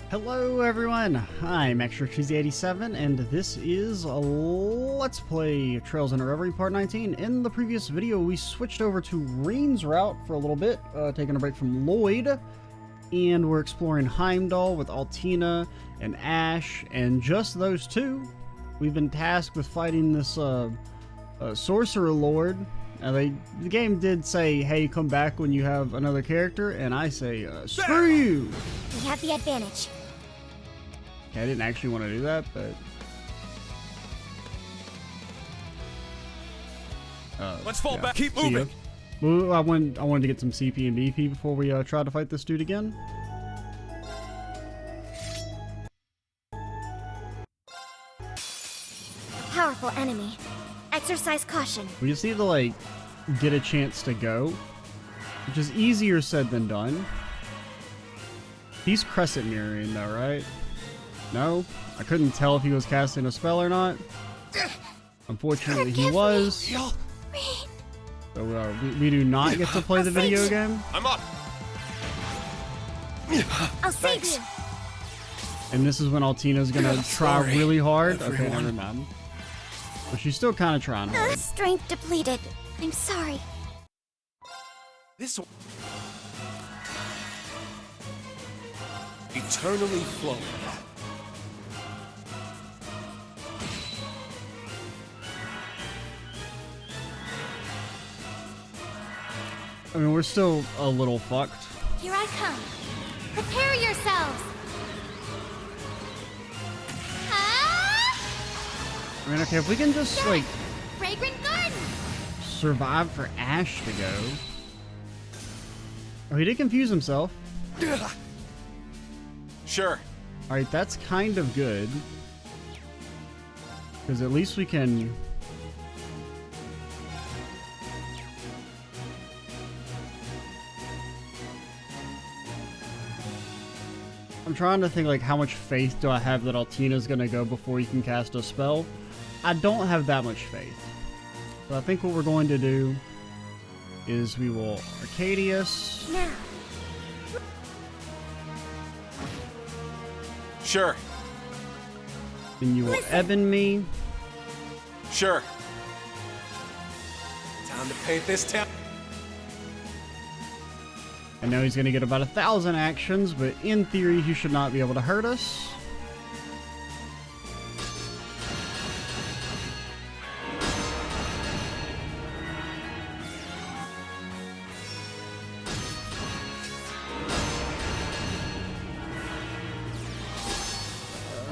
Hello everyone, I'm ExtraCheesy87 and this is a Let's Play Trails Into Reverie Part 19. In the previous video we switched over to Rain's route for a little bit, taking a break from Lloyd, and we're exploring Heimdall with Altina and Ash, and just those two. We've been tasked with fighting this sorcerer lord. The game did say, hey, come back when you have another character, and I say, screw you! We have the advantage. Okay, I didn't actually want to do that, but... Let's fall back. Keep see ya. moving. Well, I wanted to get some CP and BP before we try to fight this dude again. Powerful enemy. Exercise caution. We just need to, like, get a chance to go, which is easier said than done. He's crescent mirroring though, right? No? I couldn't tell if he was casting a spell or not. Unfortunately, he was. So we do not get to play the video game. I'm up. I'll save you. And this is when Altina's gonna try Sorry, really hard. everyone. Okay, never mind. But she's still kind of trying hard. Strength depleted. I'm sorry. This eternally flowing. I mean, we're still a little fucked. Here I come. Prepare yourselves. Ah! I mean, okay, if we can just, like, Fragrant garden. survive for Ash to go. Oh, he did confuse himself. Sure. Alright, that's kind of good. Because at least we can... I'm trying to think, like, how much faith do I have that Altina's gonna go before he can cast a spell? I don't have that much faith. So I think what we're going to do is we will Arcadius. Now. Sure. Then you will Eben me. Sure. Time to paint this town. I know he's going to get about 1,000 actions, but in theory he should not be able to hurt us.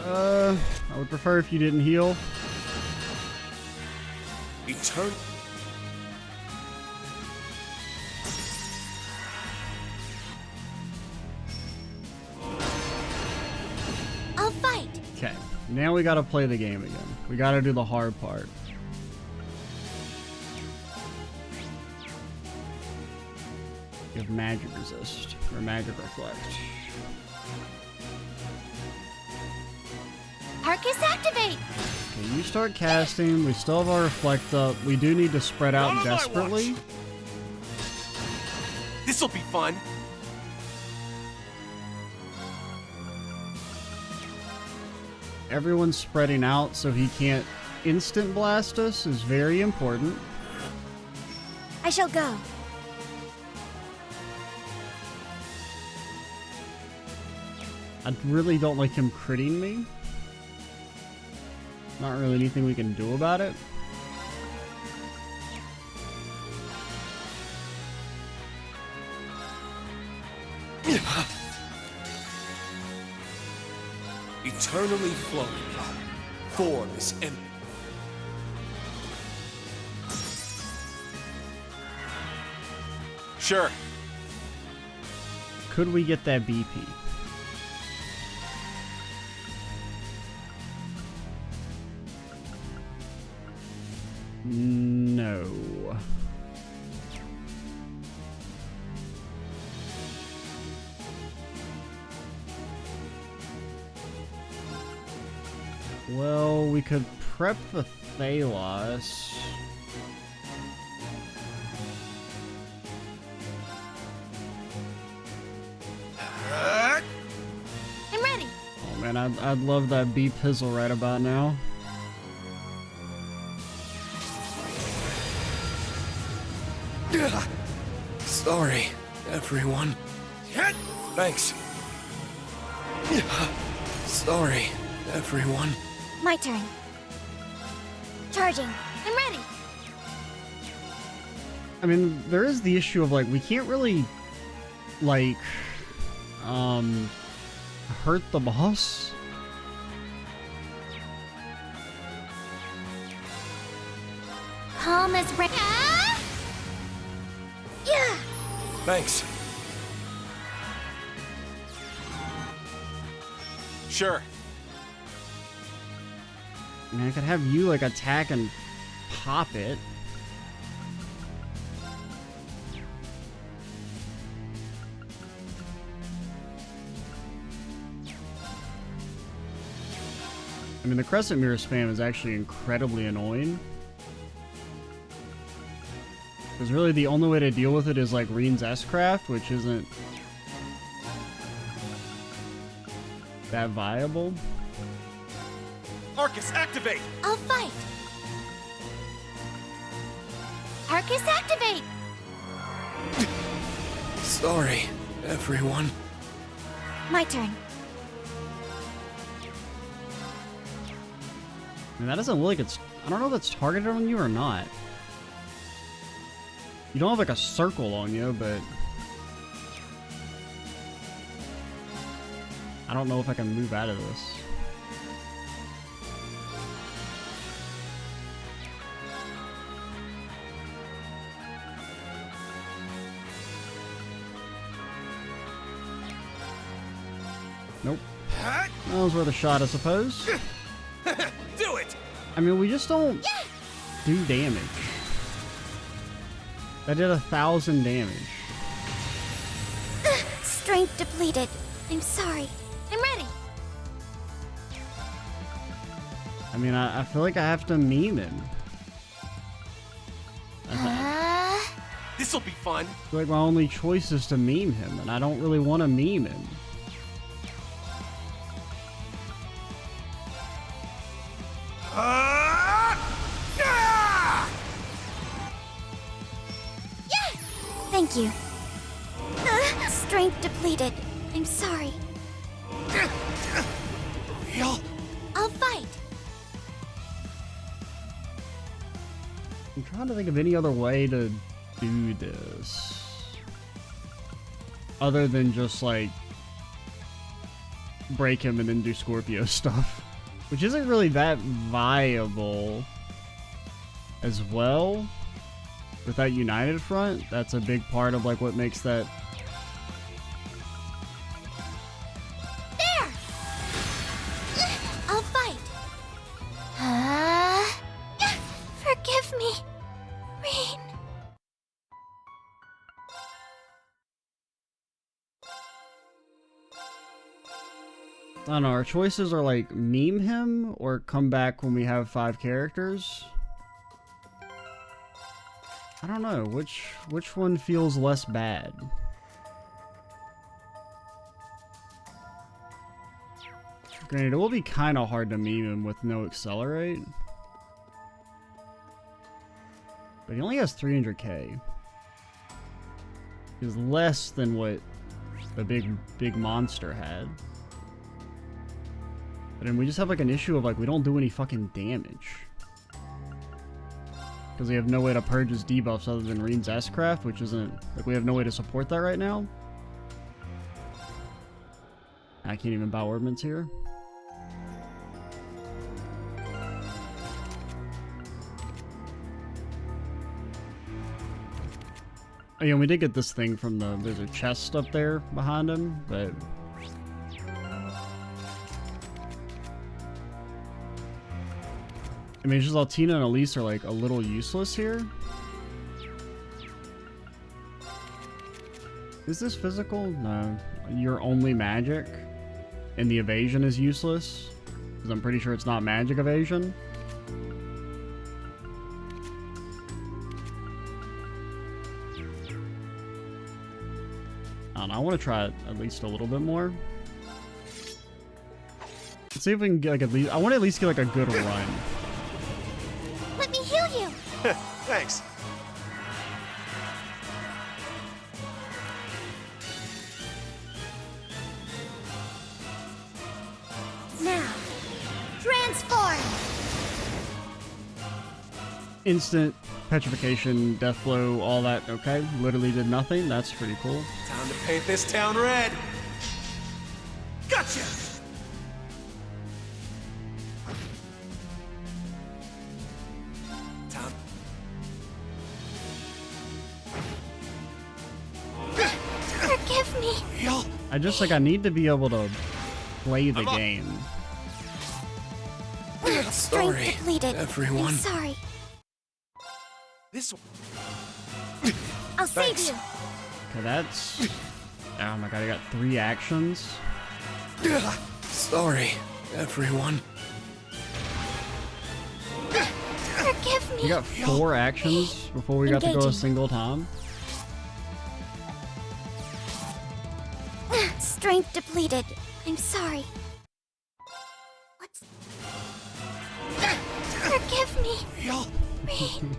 I would prefer if you didn't heal. Eternal. I'll fight. Okay, now we gotta play the game again. We gotta do the hard part. You have magic resist, or magic reflect. Arcus activate. Okay, you start casting, we still have our reflect up. We do need to spread out Not on my desperately. watch. This'll be fun. Everyone's spreading out so he can't instant blast us is very important. I shall go. I really don't like him critting me. Not really anything we can do about it. Eternally flowing. Form is empty. Sure. Could we get that BP? No. Well, we could prep the Thalos. I'm ready. Man, I'd love that beat pizzle right about now. Sorry, everyone. Thanks. Sorry, everyone. My turn. Charging. I'm ready. I mean, there is the issue of, like, we can't really, like, hurt the boss. Calm as rain. Ah! Yeah. Thanks. Sure. I mean, I could have you, like, attack and pop it. I mean, the crescent mirror spam is actually incredibly annoying. Because really the only way to deal with it is like Reen's S-Craft, which isn't that viable. Arcus, activate! I'll fight. Arcus, activate. Sorry, everyone. My turn. I mean, that doesn't look like it's... I don't know if it's targeted on you or not. You don't have like a circle on you, but... I don't know if I can move out of this. Nope. That was worth a shot, I suppose. Do it! I mean, we just don't do damage. That did 1,000 damage. Strength depleted. I'm sorry. I'm ready. I mean, I feel like I have to meme him. This'll be fun. I feel like my only choice is to meme him, and I don't really want to meme him. Thank you. Strength depleted. I'm sorry. Real? I'll fight. I'm trying to think of any other way to do this. Other than just, like, break him and then do Scorpio stuff. Which isn't really that viable as well. With that united front, that's a big part of, like, what makes that... There! I'll fight. Forgive me, Reen. I don't know, our choices are, like, meme him or come back when we have 5 characters. I don't know, which one feels less bad? Granted, it will be kind of hard to meme him with no accelerate. But he only has 300k. Is less than what the big monster had. But then we just have like an issue of like we don't do any fucking damage. Because we have no way to purge his debuffs other than Reen's S-Craft, which isn't... Like, we have no way to support that right now. I can't even buy ordnance here. Oh, yeah, we did get this thing from the... There's a chest up there behind him, but... I mean, it's just Altina and Elise are, like, a little useless here. Is this physical? No. You're only magic. And the evasion is useless. Because I'm pretty sure it's not magic evasion. I don't know, I want to try it at least a little bit more. Let's see if we can get like at least. I want to at least get like a good run. Let me heal you. Thanks. Now, transform. Instant petrification, death blow, all that. Okay, literally did nothing. That's pretty cool. Time to paint this town red. Gotcha. Time. Forgive me. Heal. I just like I need to be able to play the game. Strength Sorry, depleted. everyone. I'm sorry. This. I'll save Thanks. you. Okay, that's. Oh my god, I got 3 actions. Sorry, everyone. Forgive me. We got 4 actions before we got to go a Engaging. single time. Strength depleted. I'm sorry. What's... Forgive me. Heal. Rain.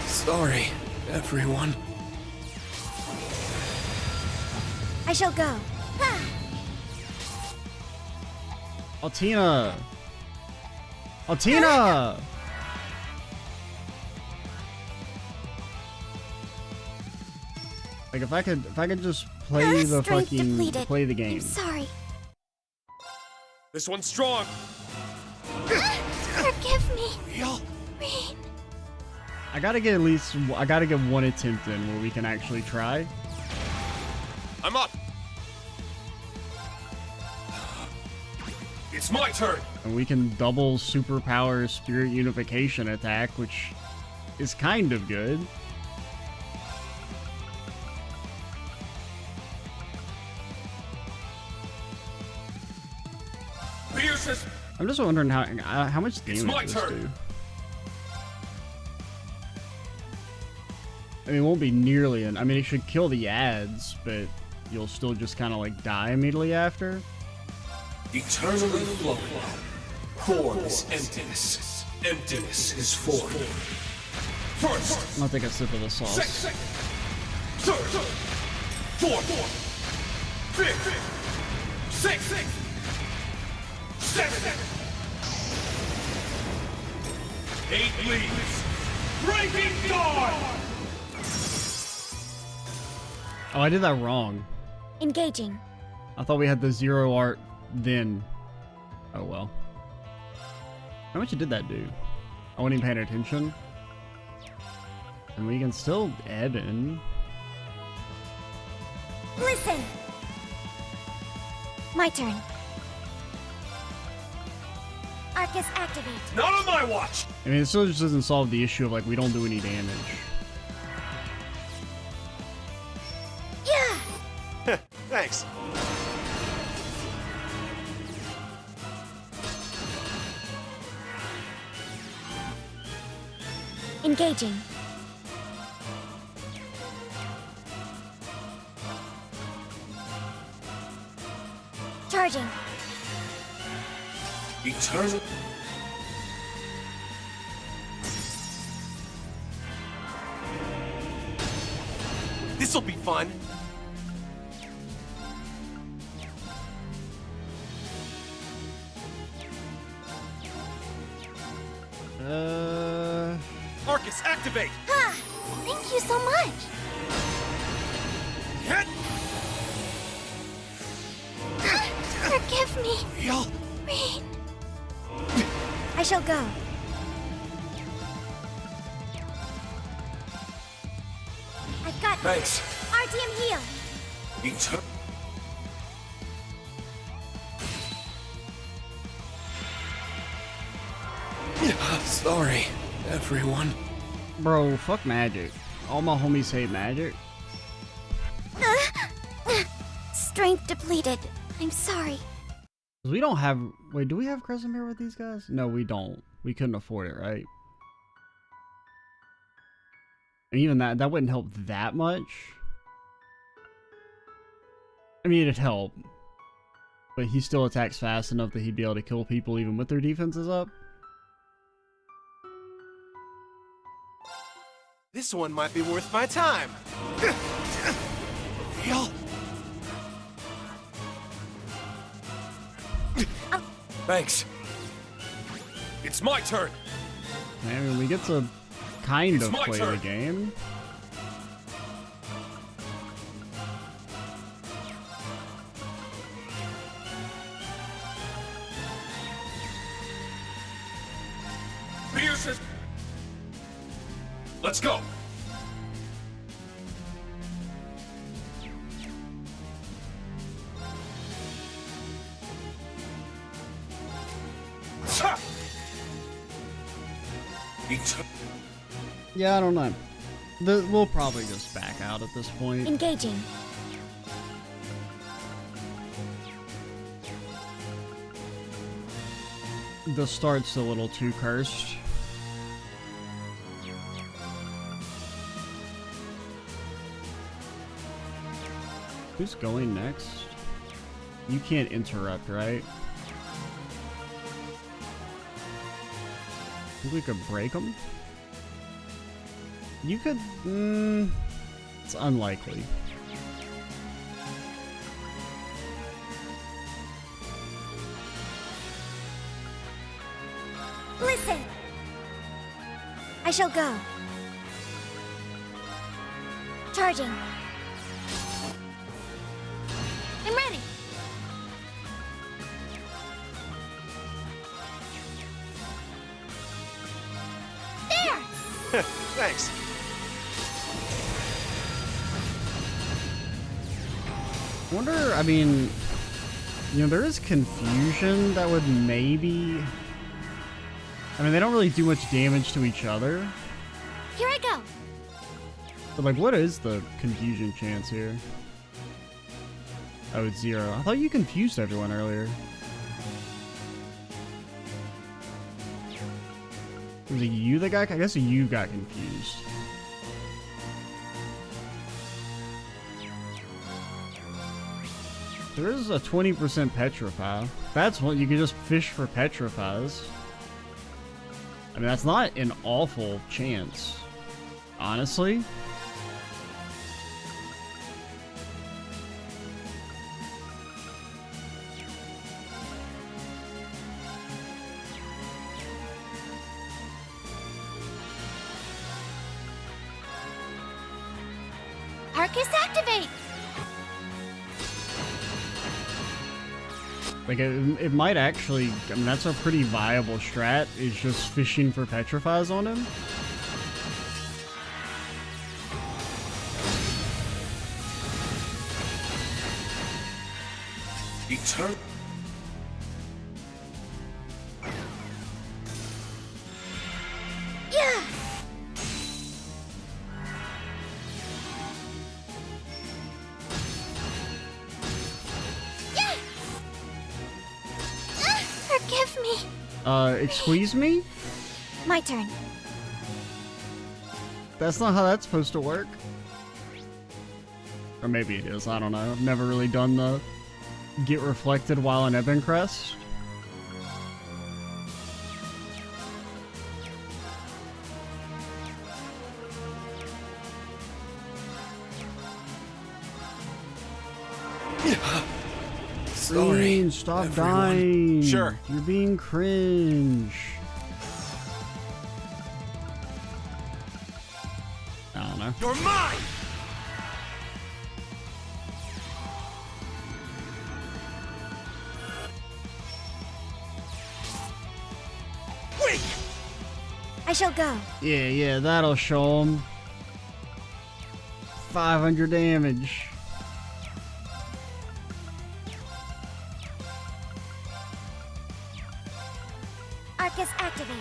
Sorry, everyone. I shall go. Ah, Altina! Altina! Like if I could just play the strength fucking depleted. play the I'm game. sorry. This one's strong. Forgive me. Heal. Rain. I gotta get one attempt in where we can actually try. I'm up. It's my turn. And we can double superpower spirit unification attack, which is kind of good. Pierces. I'm just wondering how much damage my this turn. do. I mean, it won't be nearly I mean, it should kill the ads, but you'll still just kind of like die immediately after. Eternally flowing. Form is emptiness. Emptiness is form. First, I'll take a sip of the sauce. third, fourth, fifth, sixth, seventh, 8 leaves. Breaking dawn. Oh, I did that wrong. Engaging. I thought we had the 0 art then. Oh well. How much did that do? I wasn't even paying attention. And we can still ebb in. Listen. My turn. Arcus activate. Not on my watch. I mean, it still just doesn't solve the issue of like we don't do any damage. Yeah. Thanks. Engaging. Charging. Eternal. This'll be fun. Arcus, activate! Ah, thank you so much. Hit! Forgive me. Heal! Rain. I shall go. I've got Thanks. RTM heal. Eternal. Sorry, everyone. Bro, fuck magic. All my homies hate magic. Strength depleted. I'm sorry. We don't have... Wait, do we have Crescent Mirror with these guys? No, we don't. We couldn't afford it, right? And even that wouldn't help that much. I mean, it'd help. But he still attacks fast enough that he'd be able to kill people even with their defenses up. This one might be worth my time. Real? Thanks. It's my turn. I mean, we get to kind It's of my play turn. the game. Pierces. Let's go. Ha! Yeah, I don't know. We'll probably just back out at this point. Engaging. The start's a little too cursed. Who's going next? You can't interrupt, right? Think we could break them? You could... it's unlikely. Listen! I shall go. Charging. I'm ready. There! Thanks. Wonder, I mean, you know, there is confusion that would maybe... I mean, they don't really do much damage to each other. Here I go. But, like, what is the confusion chance here? Oh, it's 0. I thought you confused everyone earlier. Was it you that got... I guess you got confused. There is a 20% petrify. That's what you can just fish for petrifies. I mean, that's not an awful chance, honestly. Arcus activate! Like, it might actually... I mean, that's a pretty viable strat, is just fishing for petrifies on him. Eternal. Yeah! Yeah! Forgive me. Excuse me? My turn. That's not how that's supposed to work. Or maybe it is, I don't know. I've never really done the get reflected while in Ebon Crest. Sorry. Cringe, stop everyone. dying. Sure. You're being cringe. I don't know. You're mine! Wait! I shall go. Yeah, that'll show him. 500 damage. Arcus activate.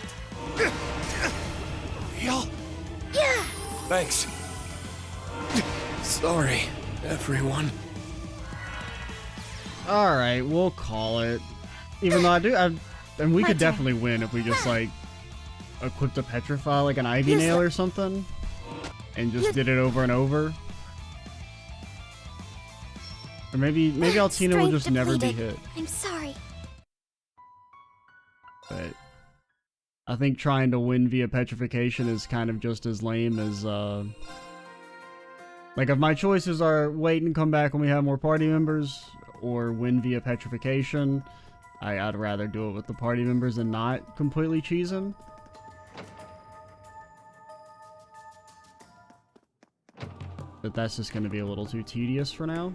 Real? Yeah! Thanks. Sorry, everyone. Alright, we'll call it. Even though and we My could turn. definitely win if we just, like, equipped a Petrify, like an Ivy Nail or something. And just did it over and over. Or maybe Altina will just never be depleted. hit. I'm sorry. But I think trying to win via petrification is kind of just as lame as, like, if my choices are wait and come back when we have more party members, or win via petrification, I'd rather do it with the party members and not completely cheese them. But that's just going to be a little too tedious for now.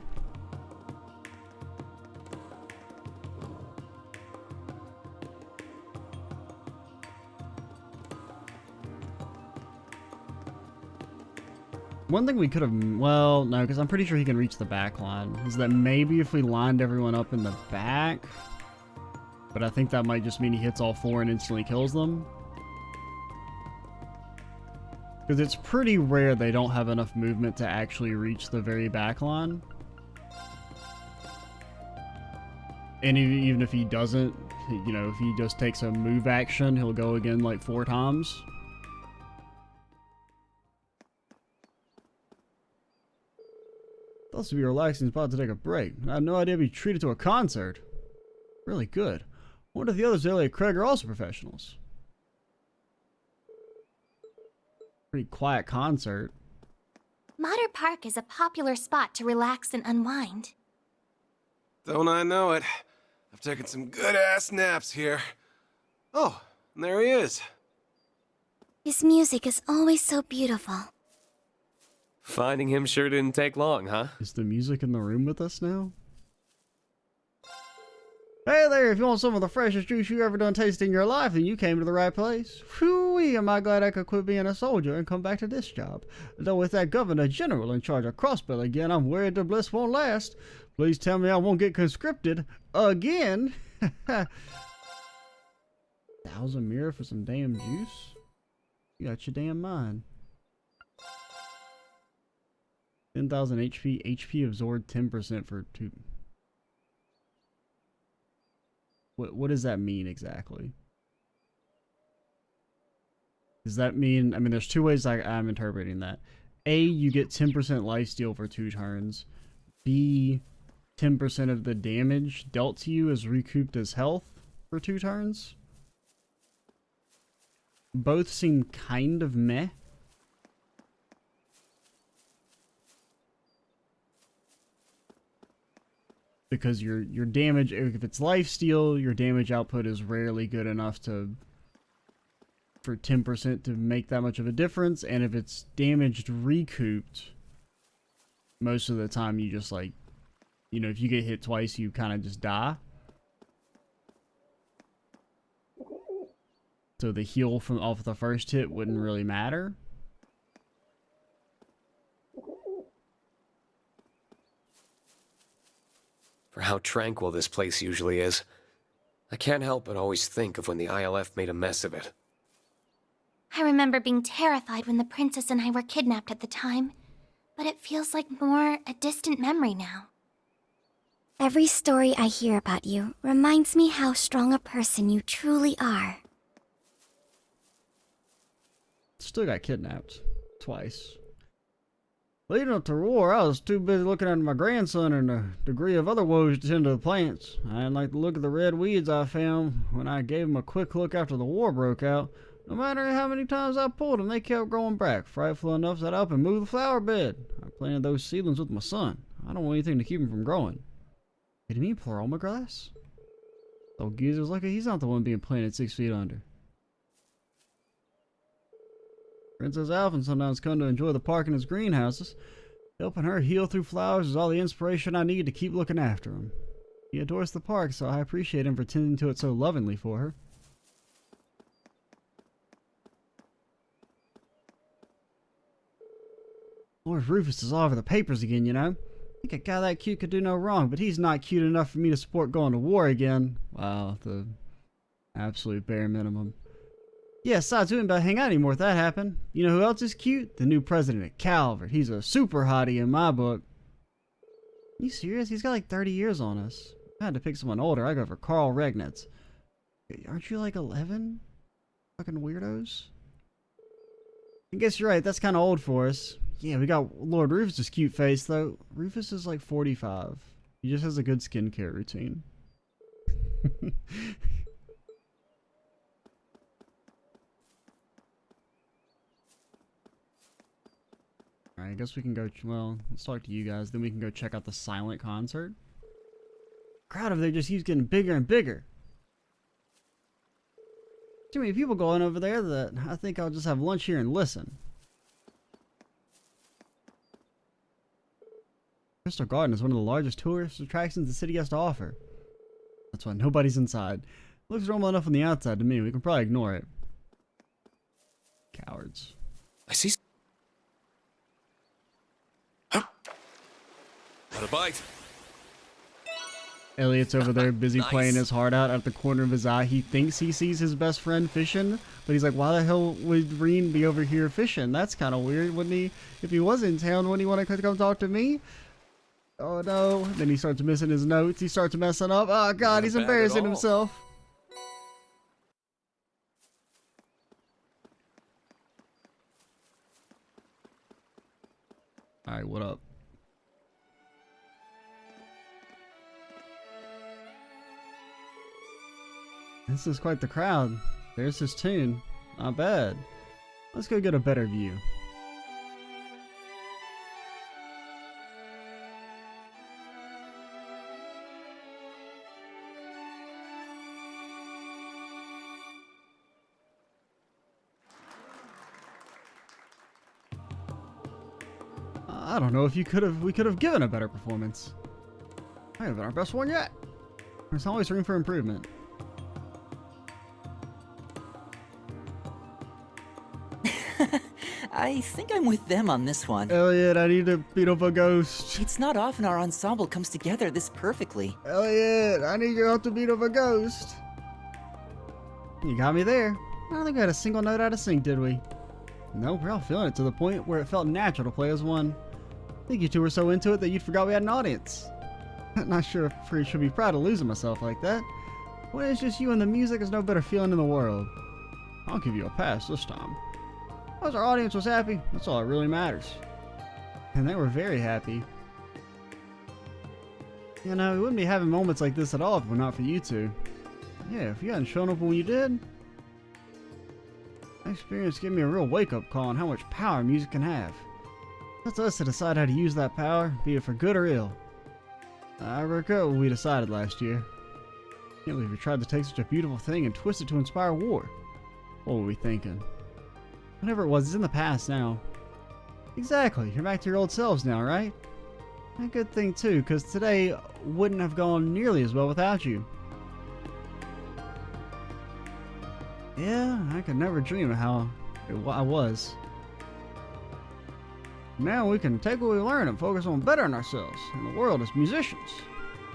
One thing we could have, well, no, because I'm pretty sure he can reach the back line, is that maybe if we lined everyone up in the back, but I think that might just mean he hits all four and instantly kills them. Because it's pretty rare they don't have enough movement to actually reach the very back line. And even if he doesn't, you know, if he just takes a move action, he'll go again like 4 times. Thought this would be a relaxing spot to take a break. I had no idea I'd be treated to a concert. Really good. I wonder if the others at Craig are also professionals. Pretty quiet concert. Mater Park is a popular spot to relax and unwind. Don't I know it? I've taken some good-ass naps here. Oh, and there he is. His music is always so beautiful. Finding him sure didn't take long, huh? Is the music in the room with us now? Hey there, if you want some of the freshest juice you ever done tasted in your life, then you came to the right place. Whew-wee, am I glad I could quit being a soldier and come back to this job. Though with that Governor General in charge of Crossbell again, I'm worried the bliss won't last. Please tell me I won't get conscripted again. 1,000 mirror for some damn juice? You got your damn mind. 10,000 HP. HP absorbed 10% for 2. What does that mean exactly? Does that mean, I mean, there's 2 ways I'm interpreting that. A, you get 10% lifesteal for 2 turns. B, 10% of the damage dealt to you is recouped as health for 2 turns. Both seem kind of meh. Because your damage, if it's lifesteal, your damage output is rarely good enough for 10% to make that much of a difference. And if it's damaged recouped, most of the time you just, like, you know, if you get hit twice, you kind of just die. So the heal from off the first hit wouldn't really matter. For how tranquil this place usually is, I can't help but always think of when the ILF made a mess of it. I remember being terrified when the princess and I were kidnapped at the time, but it feels like more a distant memory now. Every story I hear about you reminds me how strong a person you truly are. Still got kidnapped. Twice. Leading up to war, I was too busy looking after my grandson and a degree of other woes to tend to the plants. I didn't like the look of the red weeds I found when I gave them a quick look after the war broke out. No matter how many times I pulled them, they kept growing back. Frightful enough that I up and moved the flower bed. I planted those seedlings with my son. I don't want anything to keep them from growing. Did he mean pleuroma grass? Oh, Geezer's lucky he's not the one being planted 6 feet under. Princess Alphen sometimes come to enjoy the park and its greenhouses. Helping her heal through flowers is all the inspiration I need to keep looking after him. He adores the park, so I appreciate him for tending to it so lovingly for her. Lord Rufus is all over the papers again, you know. I think a guy that cute could do no wrong, but he's not cute enough for me to support going to war again. Wow, the absolute bare minimum. Yeah, besides, we wouldn't about hang out anymore if that happened. You know who else is cute? The new president of Calvert. He's a super hottie in my book. Are you serious? He's got like 30 years on us. I had to pick someone older. I go for Carl Regnitz. Aren't you like 11? Fucking weirdos. I guess you're right. That's kind of old for us. Yeah, we got Lord Rufus's cute face, though. Rufus is like 45. He just has a good skincare routine. Alright, I guess we can go, well, let's talk to you guys, then we can go check out the silent concert. Crowd over there just keeps getting bigger and bigger. Too many people going over there that I think I'll just have lunch here and listen. Crystal Garden is one of the largest tourist attractions the city has to offer. That's why nobody's inside. Looks normal enough on the outside to me. We can probably ignore it. Cowards. I see. Huh? Got a bite. Elliot's over there busy playing his heart out at the corner of his eye. He thinks he sees his best friend fishing, but he's like, why the hell would Reen be over here fishing? That's kind of weird. Wouldn't he, if he was in town, wouldn't he want to come talk to me? Oh no. Then he starts missing his notes. He starts messing up. Oh god, he's embarrassing himself. Alright, what up? This is quite the crowd. There's his tune. Not bad. Let's go get a better view. I don't know if we could have given a better performance. I haven't been our best one yet. There's always room for improvement. I think I'm with them on this one. Elliot, I need to beat up a ghost. It's not often our ensemble comes together this perfectly. Elliot, I need your help to beat up a ghost. You got me there. I don't think we had a single note out of sync, did we? No, we're all feeling it to the point where it felt natural to play as one. I think you two were so into it that you'd forgot we had an audience. Not sure if I should be proud of losing myself like that. When it's just you and the music, there's no better feeling in the world. I'll give you a pass this time. As our audience was happy, that's all that really matters. And they were very happy. You know, we wouldn't be having moments like this at all if it were not for you two. Yeah, if you hadn't shown up when you did, that experience gave me a real wake-up call on how much power music can have. That's us to decide how to use that power, be it for good or ill. I regret what we decided last year. Can't believe we tried to take such a beautiful thing and twist it to inspire war. What were we thinking? Whatever it was, it's in the past now. Exactly, you're back to your old selves now, right? A good thing too, because today wouldn't have gone nearly as well without you. Yeah, I could never dream of how I was. Now we can take what we learned and focus on bettering ourselves in the world as musicians.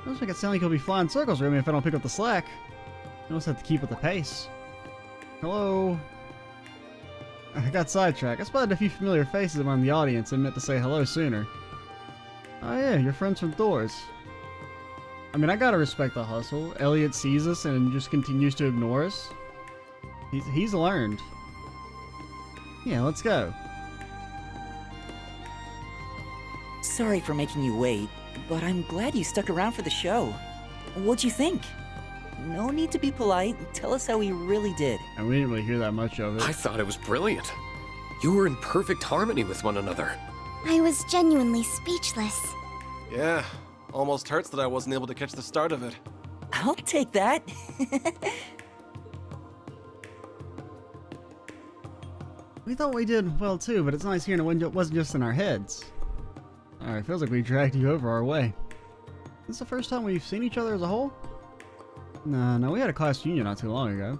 Doesn't make it sound like you'll be flying circles around me if I don't pick up the slack. You just have to keep with the pace. Hello? I got sidetracked. I spotted a few familiar faces among the audience and meant to say hello sooner. Oh yeah, you're friends from Thor's. I mean, I gotta respect the hustle. Elliot sees us and just continues to ignore us. He's learned. Yeah, let's go. Sorry for making you wait, but I'm glad you stuck around for the show. What'd you think? No need to be polite. Tell us how we really did. And we didn't really hear that much of it. I thought it was brilliant. You were in perfect harmony with one another. I was genuinely speechless. Yeah, almost hurts that I wasn't able to catch the start of it. I'll take that. We thought we did well too, but it's nice hearing it wasn't just in our heads. Alright, feels like we dragged you over our way. This the first time we've seen each other as a whole? No, we had a class reunion not too long ago.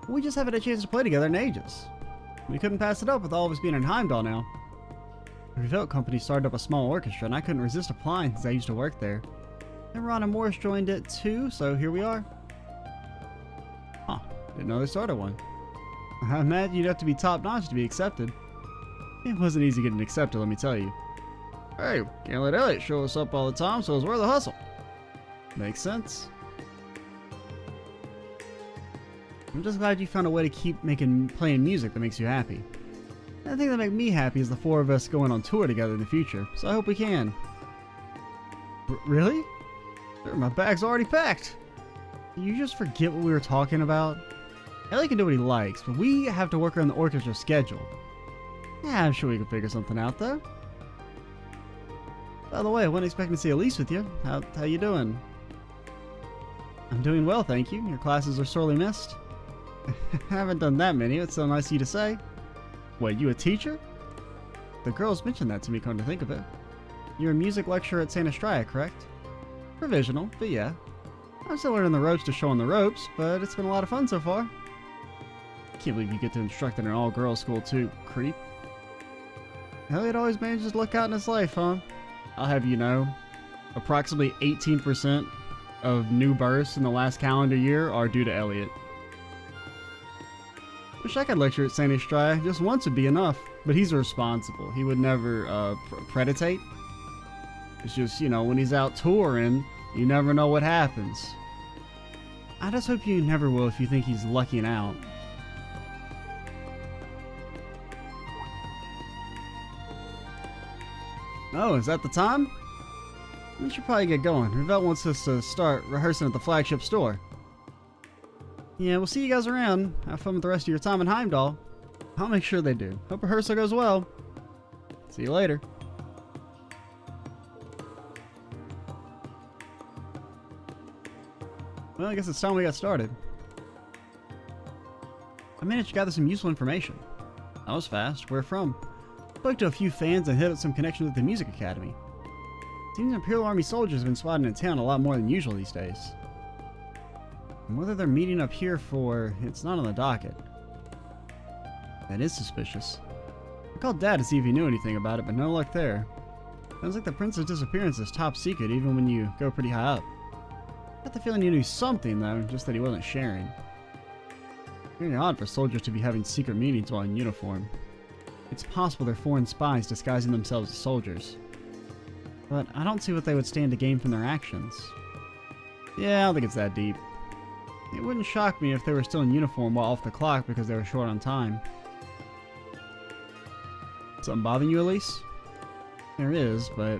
We just haven't had a chance to play together in ages. We couldn't pass it up with all of us being in Heimdall now. The Prevail company started up a small orchestra and I couldn't resist applying since I used to work there. And Ron and Morris joined it too, so here we are. Huh, didn't know they started one. I imagine you'd have to be top-notch to be accepted. It wasn't easy getting accepted, let me tell you. Hey, can't let Elliot show us up all the time, so it's worth the hustle. Makes sense. I'm just glad you found a way to keep playing music that makes you happy. The thing that makes me happy is the four of us going on tour together in the future, so I hope we can. Really? Sure, my bag's already packed. Did you just forget what we were talking about? Ellie can do what he likes, but we have to work around the orchestra schedule. Yeah, I'm sure we can figure something out, though. By the way, I wasn't expecting to see Elise with you. How you doing? I'm doing well, thank you. Your classes are sorely missed. I haven't done that many. It's so nice of you to say. Wait, you a teacher? The girls mentioned that to me, come to think of it. You're a music lecturer at Santa Estrella, correct? Provisional, but yeah. I'm still learning the ropes to showing the ropes, but it's been a lot of fun so far. Can't believe you get to instruct in an all-girls school too, creep. Elliot always manages to look out in his life, huh? I'll have you know, approximately 18% of new births in the last calendar year are due to Elliot. Wish I could lecture at Santa Estrella. Just once would be enough. But he's responsible. He would never predate. It's just, you know, when he's out touring, you never know what happens. I just hope you never will if you think he's lucking out. Oh, is that the time? We should probably get going. Revel wants us to start rehearsing at the flagship store. Yeah, we'll see you guys around. Have fun with the rest of your time in Heimdall. I'll make sure they do. Hope rehearsal goes well. See you later. Well, I guess it's time we got started. I managed to gather some useful information. That was fast. Where from? Spoke to a few fans and hit up some connections with the Music Academy. Seems Imperial Army soldiers have been spotted in town a lot more than usual these days. And whether they're meeting up here for... it's not on the docket. That is suspicious. I called Dad to see if he knew anything about it, but no luck there. Sounds like the prince's disappearance is top secret even when you go pretty high up. I got the feeling he knew something though, just that he wasn't sharing. Very odd for soldiers to be having secret meetings while in uniform. It's possible they're foreign spies disguising themselves as soldiers. But I don't see what they would stand to gain from their actions. Yeah, I don't think it's that deep. It wouldn't shock me if they were still in uniform while off the clock because they were short on time. Something bothering you, Elise? There is, but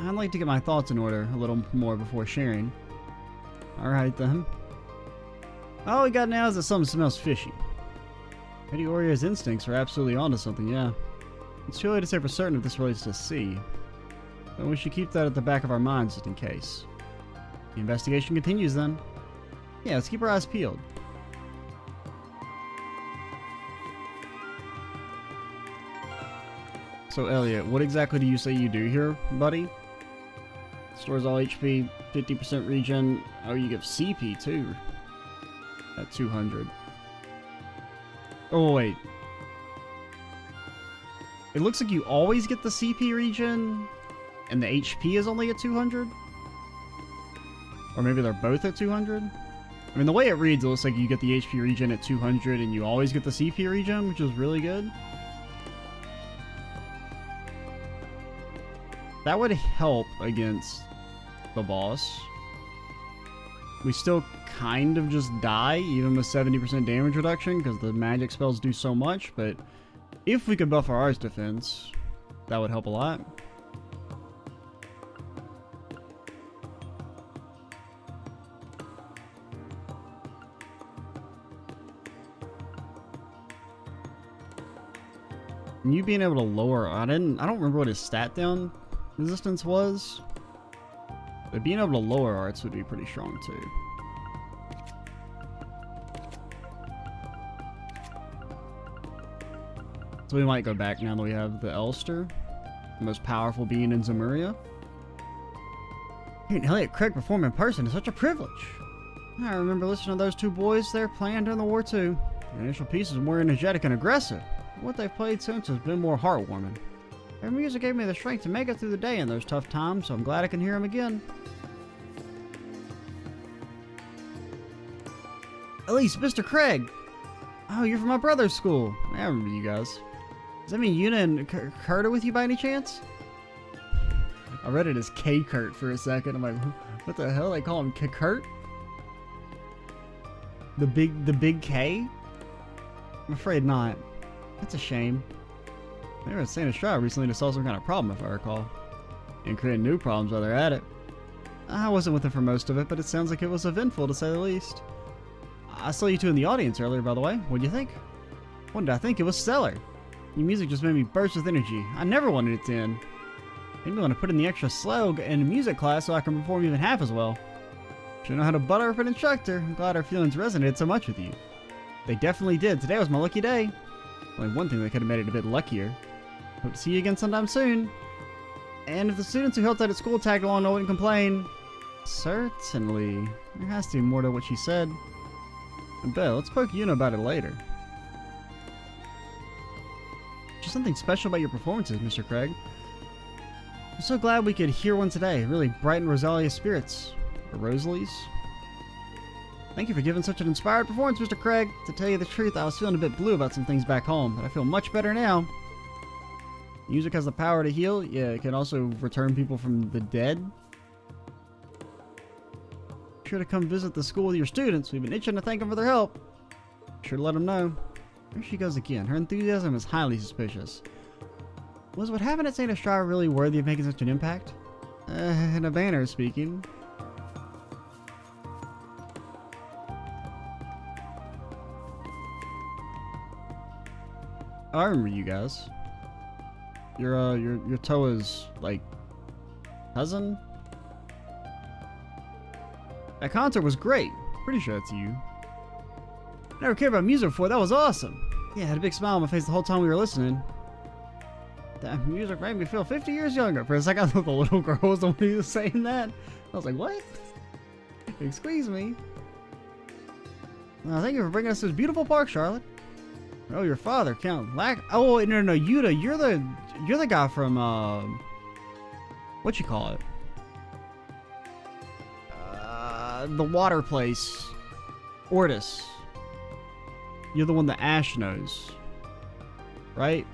I'd like to get my thoughts in order a little more before sharing. Alright then. All we got now is that something smells fishy. Lady Oria's instincts are absolutely onto something, yeah. It's too early to say for certain if this relates to C, but we should keep that at the back of our minds just in case. The investigation continues then. Yeah, let's keep our eyes peeled. So Elliot, what exactly do you say you do here, buddy? Stores all HP, 50% regen. Oh, you give CP too. At 200. Oh wait. It looks like you always get the CP regen, and the HP is only at 200? Or maybe they're both at 200? I mean, the way it reads, it looks like you get the HP regen at 200 and you always get the CP regen, which is really good. That would help against the boss. We still kind of just die, even with 70% damage reduction, because the magic spells do so much, but if we could buff our arts defense, that would help a lot. And you being able to lower, I don't remember what his stat down resistance was, but being able to lower arts would be pretty strong too. So we might go back now that we have the Elster, the most powerful being in Zemuria. Hearing Elliot Craig perform in person is such a privilege. I remember listening to those two boys there playing during the war too. The initial pieces were more energetic and aggressive. What they've played since has been more heartwarming. Their music gave me the strength to make it through the day in those tough times, so I'm glad I can hear them again. Elise, Mr. Craig! Oh, you're from my brother's school. I remember you guys. Does that mean Yuna and Kurt are with you by any chance? I read it as K-Kurt for a second. I'm like, what the hell? They call him Kurt? The big K? I'm afraid not. That's a shame. They were at Santa Estrella recently to solve some kind of problem, if I recall. And create new problems while they're at it. I wasn't with it for most of it, but it sounds like it was eventful to say the least. I saw you two in the audience earlier, by the way. What'd you think? What did I think? It was stellar. Your music just made me burst with energy. I never wanted it to end. Maybe I want to put in the extra slog in music class so I can perform even half as well. Should know how to butter up an instructor. I'm glad our feelings resonated so much with you. They definitely did. Today was my lucky day. Only one thing that could have made it a bit luckier. Hope to see you again sometime soon. And if the students who helped out at school tagged along, I wouldn't complain. Certainly. There has to be more to what she said. I bet. Let's poke Yuna about it later. Just something special about your performances, Mr. Craig. I'm so glad we could hear one today. It really brightened Rosalia's spirits. Or Rosalie's. Thank you for giving such an inspired performance, Mr. Craig. To tell you the truth, I was feeling a bit blue about some things back home, but I feel much better now. Music has the power to heal. Yeah, it can also return people from the dead. Be sure to come visit the school with your students. We've been itching to thank them for their help. Be sure to let them know. There she goes again. Her enthusiasm is highly suspicious. Was what happened at St. Estrada really worthy of making such an impact? In a banner speaking. I remember you guys. Your Toa's, like, cousin? That concert was great. Pretty sure it's you. I never cared about music before. That was awesome. Yeah, I had a big smile on my face the whole time we were listening. That music made me feel 50 years younger. For a second, I thought the little girl was the one who was saying that. I was like, what? Excuse me. Thank you for bringing us to this beautiful park, Charlotte. Oh, your father, Count Lack. Oh, no, Yuta, you're the guy from what you call it? The water place, Ortis. You're the one that Ash knows, right?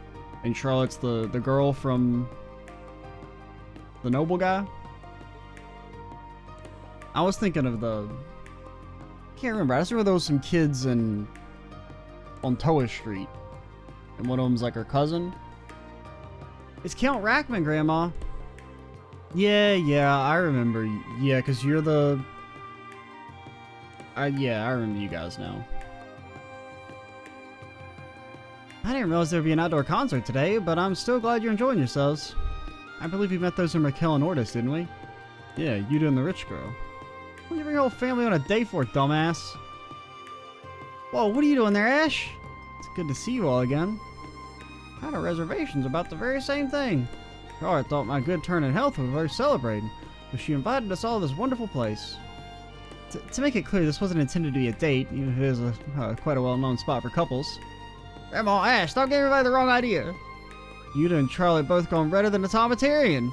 And Charlotte's the girl from the noble guy. I was thinking of can't remember. I just remember there was some kids on Toa Street, and one of them's like her cousin. It's Count Rackman, Grandma. Yeah, I remember. Yeah, because you're the... yeah, I remember you guys now. I didn't realize there'd be an outdoor concert today, but I'm still glad you're enjoying yourselves. I believe we met those in Raquel and Ortis, didn't we? Yeah, you and the rich girl. What do you bring your whole family on a date for, dumbass? Whoa, what are you doing there, Ash? It's good to see you all again. I had a reservations about the very same thing. Charlotte thought my good turn in health was worth celebrating, but she invited us all to this wonderful place. To make it clear, this wasn't intended to be a date, even if it is quite a well-known spot for couples. Grandma, Ash, don't give everybody the wrong idea. Yuta and Charlotte both gone redder than a Tomatarian.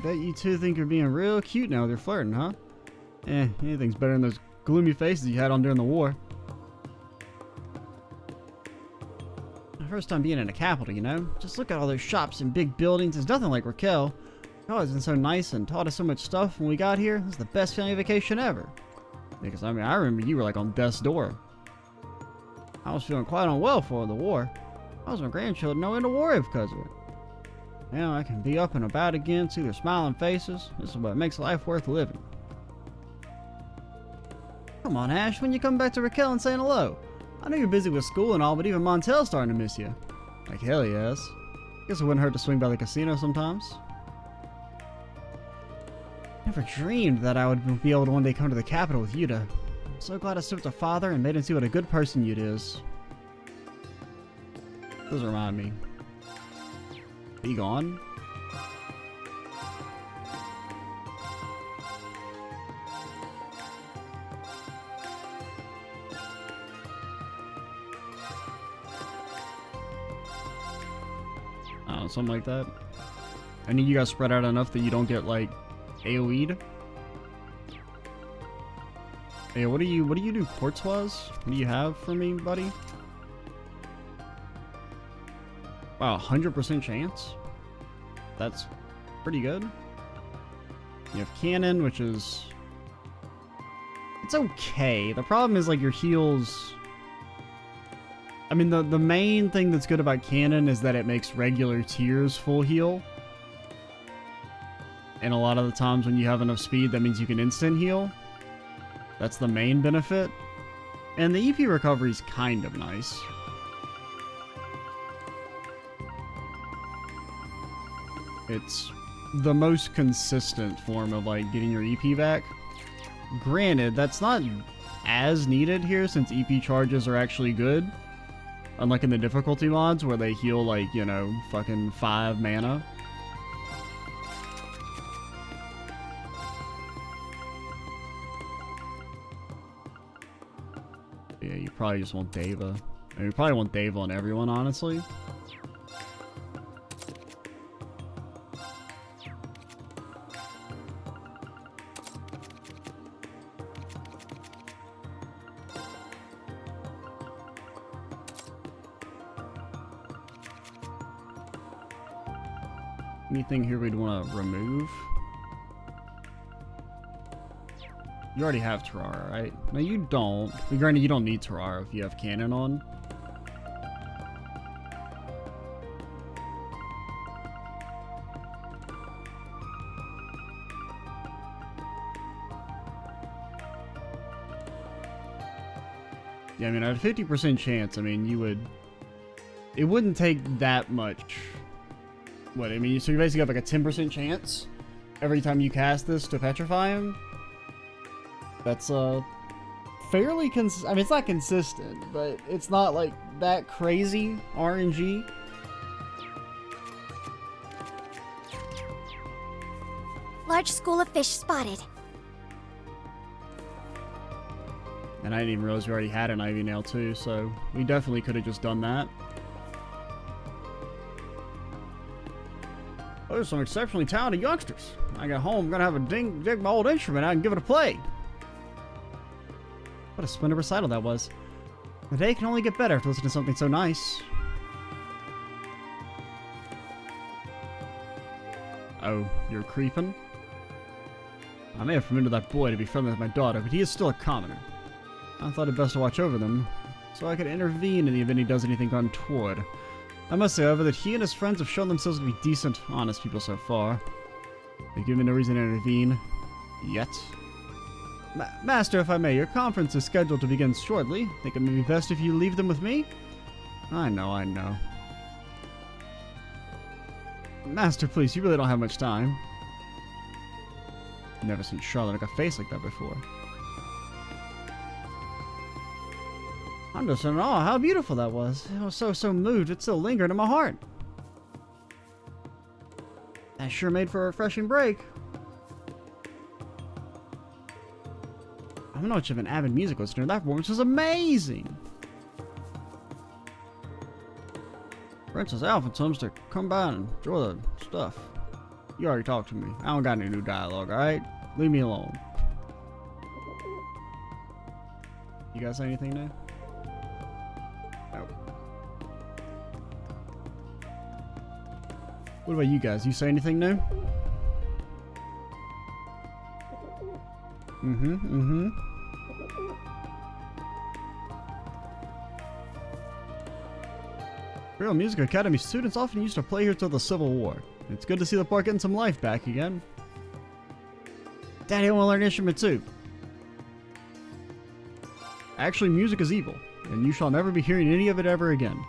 Bet you two think you're being real cute now with your flirting, huh? Anything's better than those gloomy faces you had on during the war. My first time being in a capital, you know? Just look at all those shops and big buildings. There's nothing like Raquel. She's always been so nice and taught us so much stuff when we got here. This is the best family vacation ever. Because, I mean, I remember you were like on death's door. I was feeling quite unwell for the war. I was my grandchildren no end to worry because of it. Now I can be up and about again, see their smiling faces. This is what makes life worth living. Come on, Ash, when you come back to Raquel and saying hello? I know you're busy with school and all, but even Montel's starting to miss you. Like hell yes. Guess it wouldn't hurt to swing by the casino sometimes. Never dreamed that I would be able to one day come to the capital with Yuta. I'm so glad I stood with the father and made him see what a good person Yuta is. Does remind me. Be gone? Something like that. I need you guys spread out enough that you don't get like AoE'd. Hey, what do you do Courtois? What do you have for me, buddy? Wow, 100% chance? That's pretty good. You have Cannon, which is... it's okay. The problem is like your heals... I mean, the main thing that's good about Cannon is that it makes regular tiers full heal. And a lot of the times when you have enough speed, that means you can instant heal. That's the main benefit. And the EP recovery is kind of nice. It's the most consistent form of like getting your EP back. Granted, that's not as needed here since EP charges are actually good. Unlike in the difficulty mods where they heal like, you know, fucking 5 mana. Yeah, you probably just want Deva. I mean, you probably want Deva on everyone, honestly. Anything here we'd want to remove? You already have Terrara, right? No, you don't. But granted, you don't need Terrara if you have Cannon on. Yeah, I mean, at a 50% chance, I mean, you would... It wouldn't take that much. What, I mean, so you basically have like a 10% chance every time you cast this to petrify him? That's, fairly I mean, it's not consistent, but it's not, like, that crazy RNG. Large school of fish spotted. And I didn't even realize we already had an Ivy Nail, too, so we definitely could have just done that. Oh, there's some exceptionally talented youngsters. When I get home, I'm gonna have a dig my old instrument out and give it a play. What a splendid recital that was. The day can only get better to listen to something so nice. Oh, you're creeping? I may have permitted that boy to be friendly with my daughter, but he is still a commoner. I thought it best to watch over them, so I could intervene in the event he does anything untoward. I must say, however, that he and his friends have shown themselves to be decent, honest people so far. They've given me no reason to intervene. Yet. Master, if I may, your conference is scheduled to begin shortly. Think it may be best if you leave them with me? I know. Master, please, you really don't have much time. Never seen Charlotte make a face like that before. I'm just in awe how beautiful that was. I was so moved, it still lingered in my heart. That sure made for a refreshing break. I'm not much of an avid music listener. That performance was amazing. Princess Alpha told us to come by and enjoy the stuff. You already talked to me. I don't got any new dialogue, alright? Leave me alone. You guys say anything new? No. What about you guys? You say anything new? Real Music Academy students often used to play here till the Civil War. It's good to see the park getting some life back again. Daddy, I want to learn an instrument too. Actually, music is evil, and you shall never be hearing any of it ever again.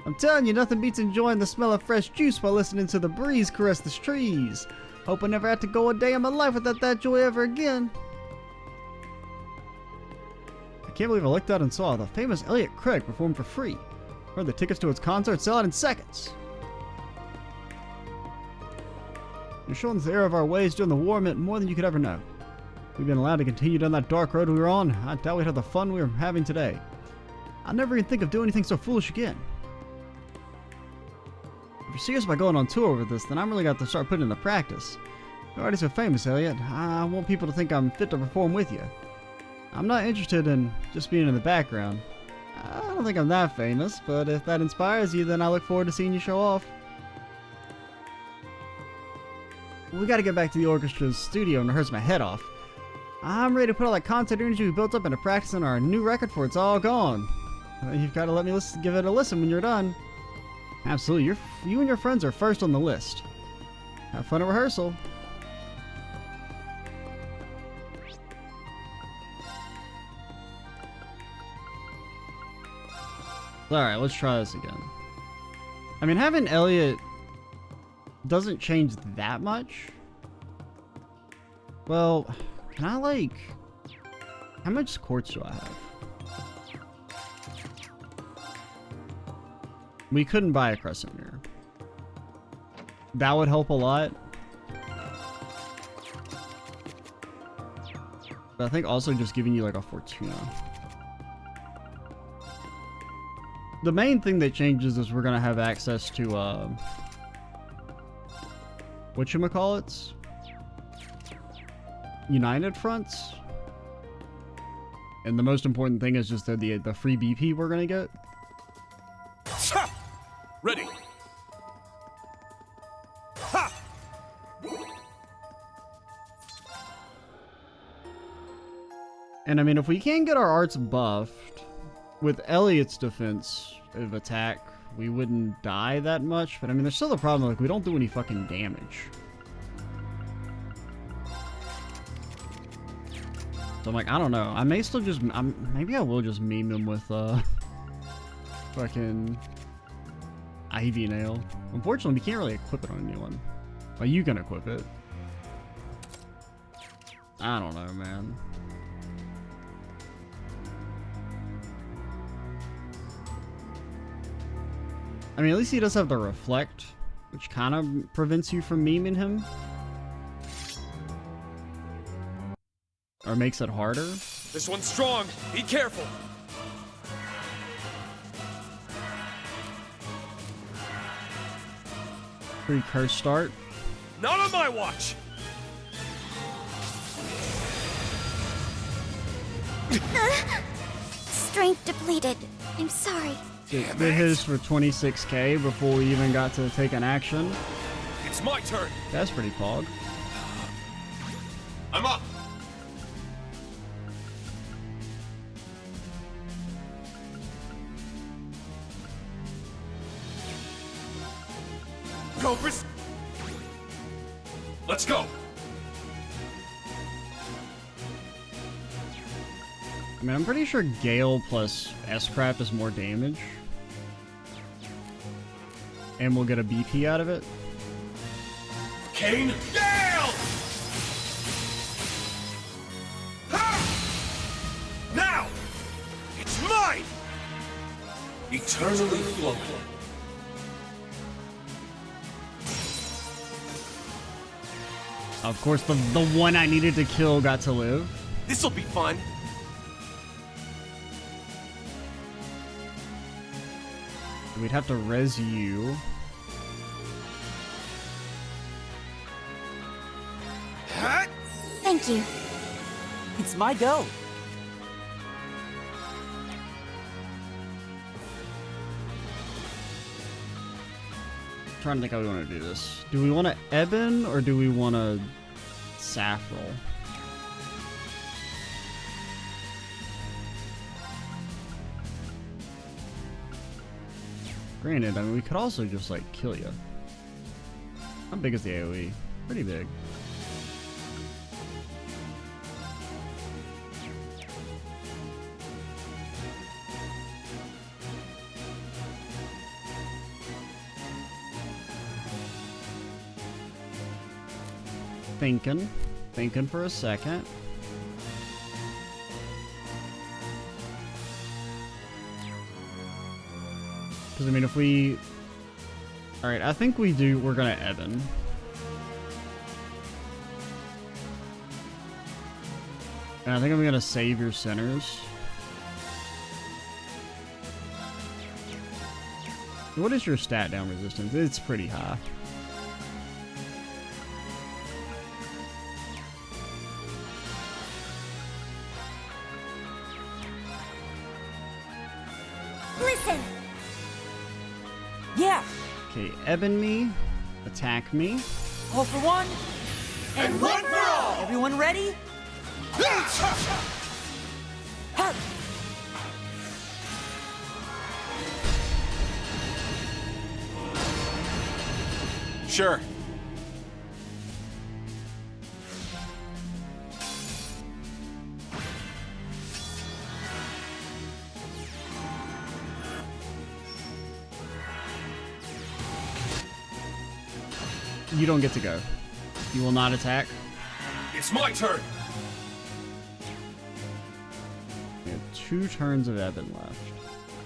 I'm telling you, nothing beats enjoying the smell of fresh juice while listening to the breeze caress the trees. Hope I never have to go a day in my life without that joy ever again. I can't believe I looked out and saw the famous Elliot Craig perform for free. Heard the tickets to its concert sell out in seconds. You're showing us the error of our ways during the war meant more than you could ever know. We've been allowed to continue down that dark road we were on. I doubt we'd have the fun we were having today. I'll never even think of doing anything so foolish again. If you're serious about going on tour with this, then I'm really got to start putting into practice. You're already so famous, Elliot. I want people to think I'm fit to perform with you. I'm not interested in just being in the background. I don't think I'm that famous, but if that inspires you, then I look forward to seeing you show off. We gotta get back to the orchestra's studio and rehearse my head off. I'm ready to put all that concert energy we built up into practicing our new record before it's all gone. You've got to let me give it a listen when you're done. Absolutely, you and your friends are first on the list. Have fun at rehearsal. Alright, let's try this again. I mean, having Elliot doesn't change that much. Well, can I, like... How much quartz do I have? We couldn't buy a crescent mirror. That would help a lot. But I think also just giving you like a Fortuna. The main thing that changes is we're gonna have access to whatchamacallits? United fronts. And the most important thing is just the free BP we're gonna get. Ready. Ha! And I mean, if we can get our arts buffed with Elliot's defense of attack, we wouldn't die that much. But I mean, there's still the problem, like, we don't do any fucking damage. So I'm like, I don't know. I may still just, maybe I will just meme him with, fucking Ivy Nail. Unfortunately, we can't really equip it on anyone. Well, you can equip it. I don't know, man. I mean, at least he does have the reflect, which kind of prevents you from memeing him. Or makes it harder. This one's strong. Be careful. Pretty cursed start. Not on my watch. Strength depleted. I'm sorry. They hit us for 26k before we even got to take an action. It's my turn. That's pretty pog. I'm up. Go, let's go. I mean, I'm pretty sure Gale plus S-Craft is more damage. And we'll get a BP out of it. Kane, Gale! Ha! Now! It's mine! Eternally floating. Of course, the one I needed to kill got to live. This'll be fun. We'd have to res you. Thank you. It's my go. Trying to think how we want to do this. Do we want to Ebon or do we want to Saffrel? Granted, I mean, we could also just, like, kill you. How big is the AoE? Pretty big. Thinking for a second. Because, I mean, if we... Alright, I think we're gonna Ebon. And I think I'm gonna save your centers. What is your stat down resistance? It's pretty high. Listen! Yeah! Okay, Ebon me. Attack me. All for one, And one for all! everyone ready? Ha! Sure. You don't get to go. You will not attack. It's my turn. We have 2 turns of Evan left.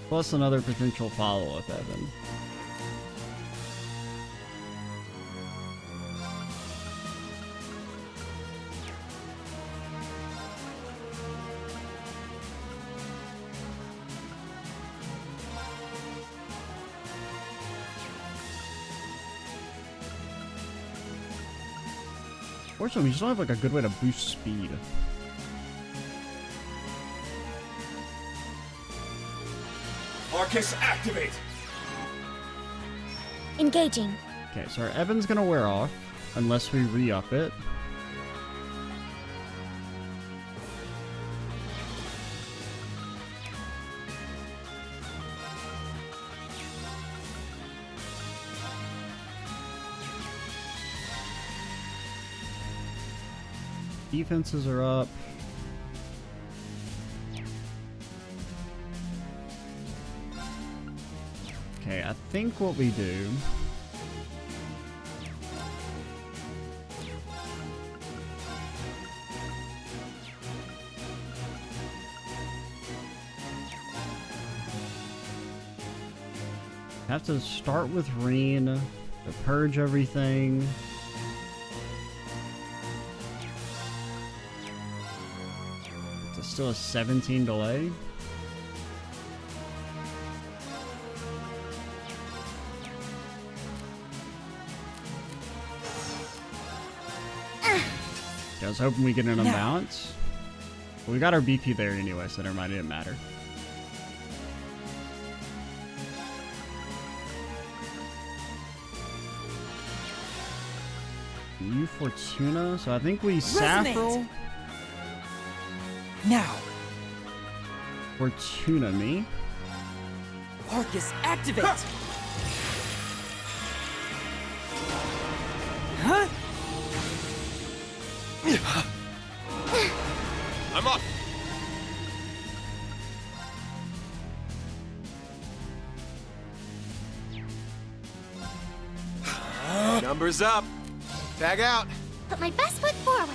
Plus another potential follow-up Evan. Fortunately, we just don't have like a good way to boost speed. Orchestra, activate. Engaging. Okay, so our Evan's gonna wear off unless we re-up it. Defenses are up. Okay, I think what we do... have to start with Reen to purge everything. It's still a 17 delay. I was hoping we get an imbalance. But we got our BP there anyway, so never mind, it didn't matter. You Fortuna, so I think we Saffrel. Now. Fortuna me. Orcus, activate! Huh? I'm up. Numbers up. Tag out. Put my best foot forward.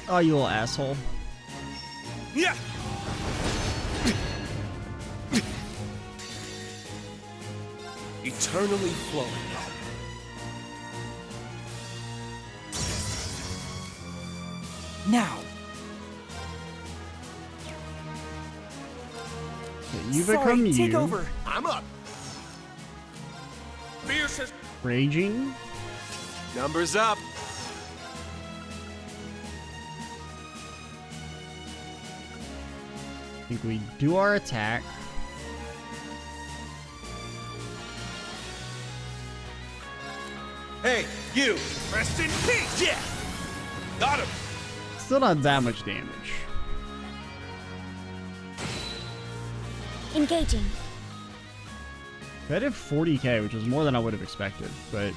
Oh, you little asshole. Yeah. Eternally flowing. Now. Okay, you become you. Take over. I'm up. Fierce as Raging. Numbers up. I think we do our attack. Hey, you! Rest in peace! Yeah! Got him! Still not that much damage. Engaging. I did 40k, which is more than I would have expected, but...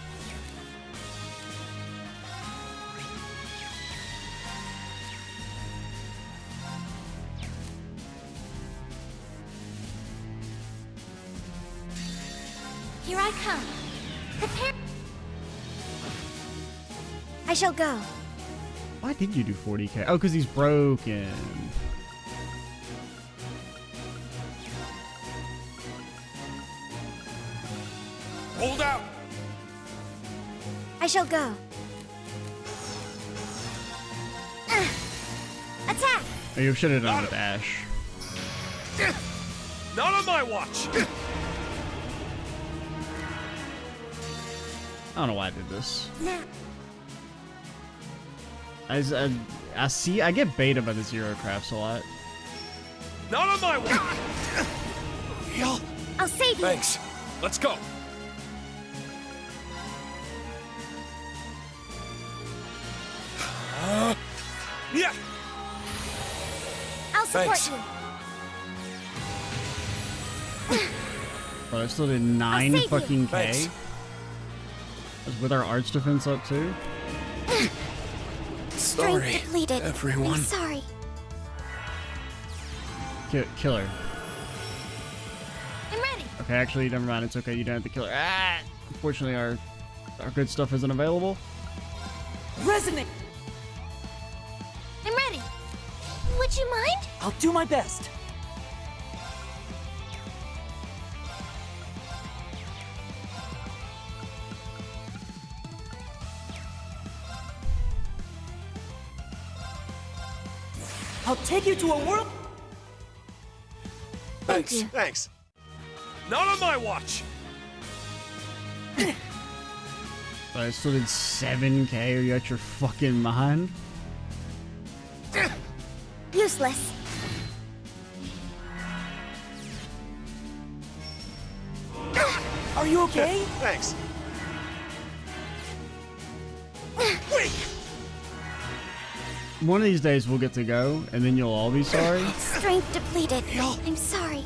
Here I come. Prepare. I shall go. Why did you do 40k? Oh, because he's broken. Hold out! I shall go. Attack! Oh, you should have done it with Ash. Not on my watch! I don't know why I did this. Now. I see, I get baited by the Zero Crafts a lot. Not on my watch! Real? I'll save you. Thanks. Let's go. Yeah. I'll support Thanks. you. Bro, I still did 9 save you. fucking K. Thanks. That's with our arch defense up too. Strength depleted. everyone. I'm sorry. Kill her. I'm ready. Okay, actually, never mind. It's okay. You don't have to kill her. Ah! Unfortunately, our good stuff isn't available. Resonate! I'm ready. Would you mind? I'll do my best. I'll take you to a world. Thanks. you. Thanks. Not on my watch! I still did 7K. Are you out your fucking mind? Useless. Are you okay? Thanks. Wait! One of these days we'll get to go, and then you'll all be sorry. Strength depleted. I'm sorry.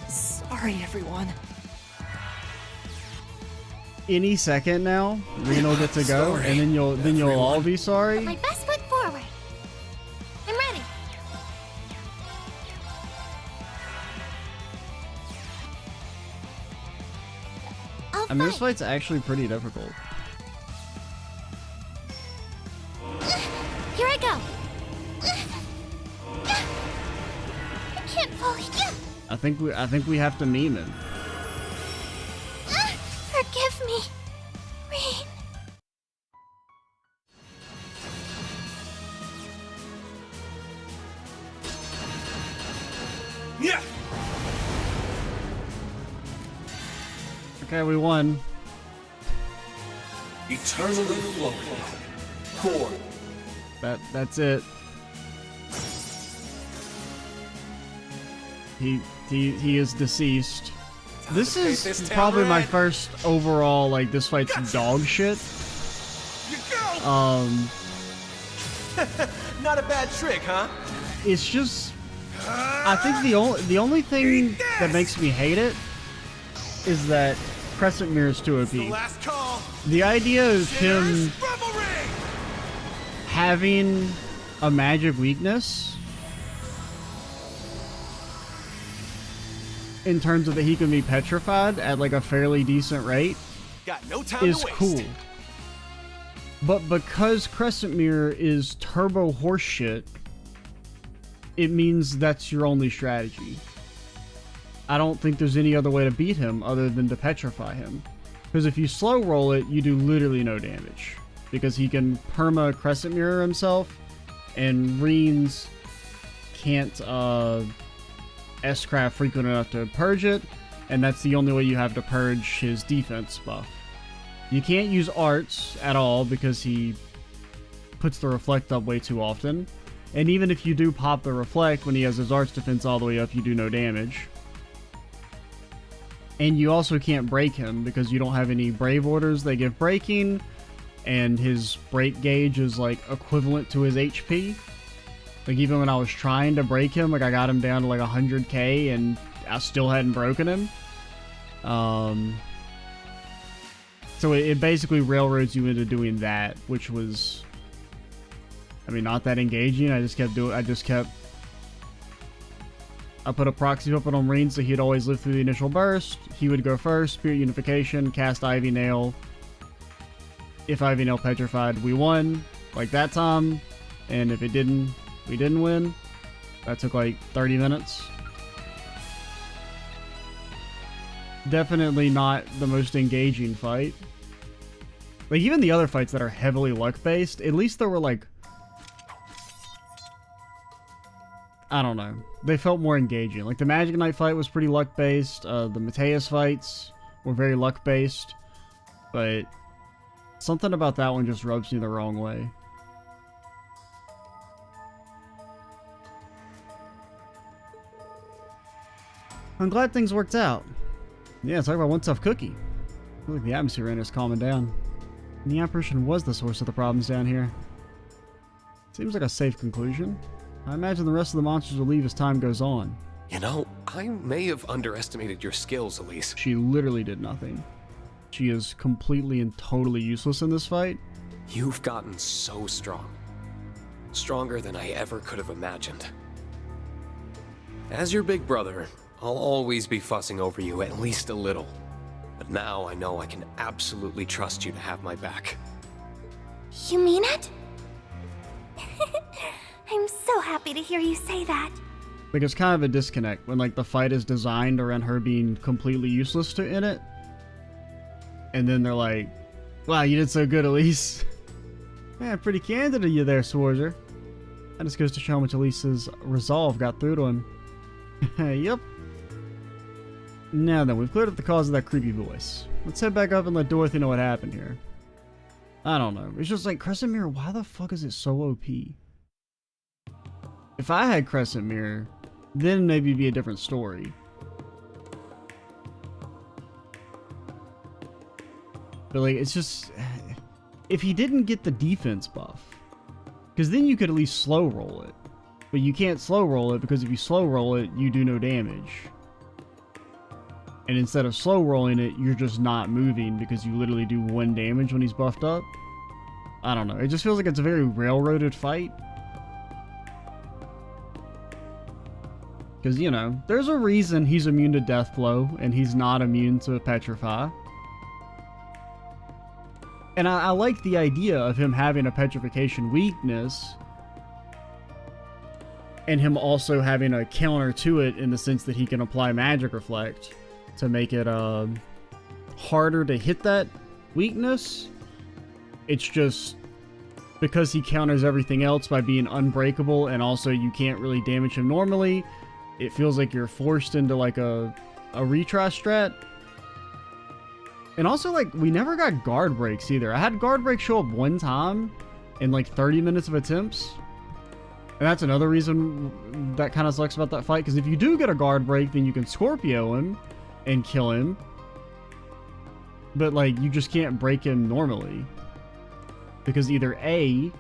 Sorry, everyone. Any second now, Reen will get to go, Sorry, and then you'll all be sorry. My best foot forward. I'm ready. I'll I mean, this fight. fight's actually pretty difficult. Here I go. I can't follow you. I think we have to meme him. Forgive me, Rain. Yeah! Okay, we won. Eternally flowing. Core. That's it. He is deceased. This Face is this town probably my red. first overall, like, this fight's dog shit. You go! Not a bad trick, huh? It's just, I think the only thing that makes me hate it is that Crescent Mirror is too The OP. last call. The idea of him Cheers, revelry! having a magic weakness in terms of that he can be petrified at like a fairly decent rate Got no time is to waste. cool. But because Crescent Mirror is turbo horseshit, it means that's your only strategy. I don't think there's any other way to beat him other than to petrify him. Because if you slow roll it, you do literally no damage. Because he can perma Crescent Mirror himself, and Reens can't S-craft frequent enough to purge it, and that's the only way you have to purge his defense buff. You can't use arts at all because he puts the reflect up way too often. And even if you do pop the reflect when he has his arts defense all the way up, you do no damage. And you also can't break him because you don't have any brave orders that give breaking, and his break gauge is like equivalent to his HP. Like even when I was trying to break him, like I got him down to like 100k and I still hadn't broken him. So it basically railroads you into doing that, which was, I mean, not that engaging. I put a proxy weapon on Marine so he'd always live through the initial burst. He would go first, Spirit Unification, cast Ivy Nail. If Ivy Nail petrified, we won, like that time. And if it didn't, we didn't win. That took like 30 minutes. Definitely not the most engaging fight. Like even the other fights that are heavily luck-based, at least there were like, I don't know. They felt more engaging. Like the Magic Knight fight was pretty luck-based. The Mateus fights were very luck-based. But something about that one just rubs me the wrong way. I'm glad things worked out. Yeah, talk about one tough cookie. Look, the atmosphere around is calming down. And the apparition was the source of the problems down here. Seems like a safe conclusion. I imagine the rest of the monsters will leave as time goes on. You know, I may have underestimated your skills, Elise. She literally did nothing. She is completely and totally useless in this fight. You've gotten so strong. Stronger than I ever could have imagined. As your big brother, I'll always be fussing over you at least a little. But now I know I can absolutely trust you to have my back. You mean it? I'm so happy to hear you say that. Like, it's kind of a disconnect when, like, the fight is designed around her being completely useless in it. And then they're like, wow, you did so good, Elise. Yeah, pretty candid of you there, Sorcerer. That just goes to show how much Elise's resolve got through to him. Yep. Now then, we've cleared up the cause of that creepy voice. Let's head back up and let Dorothy know what happened here. I don't know. It's just like, Crescent Mirror, why the fuck is it so OP? If I had Crescent Mirror, then maybe it'd be a different story. But like, it's just... If he didn't get the defense buff, because then you could at least slow roll it. But you can't slow roll it because if you slow roll it, you do no damage. And instead of slow rolling it, you're just not moving because you literally do 1 damage when he's buffed up. I don't know. It just feels like it's a very railroaded fight. Because, you know, there's a reason he's immune to Death Blow and he's not immune to Petrify. And I like the idea of him having a petrification weakness and him also having a counter to it in the sense that he can apply Magic Reflect to make it harder to hit that weakness. It's just because he counters everything else by being unbreakable and also you can't really damage him normally, it feels like you're forced into like a retry strat. And also, like, we never got guard breaks either. I had guard break show up 1 time in like 30 minutes of attempts. And that's another reason that kind of sucks about that fight. Because if you do get a guard break, then you can Scorpio him and kill him. But, like, you just can't break him normally. Because either A...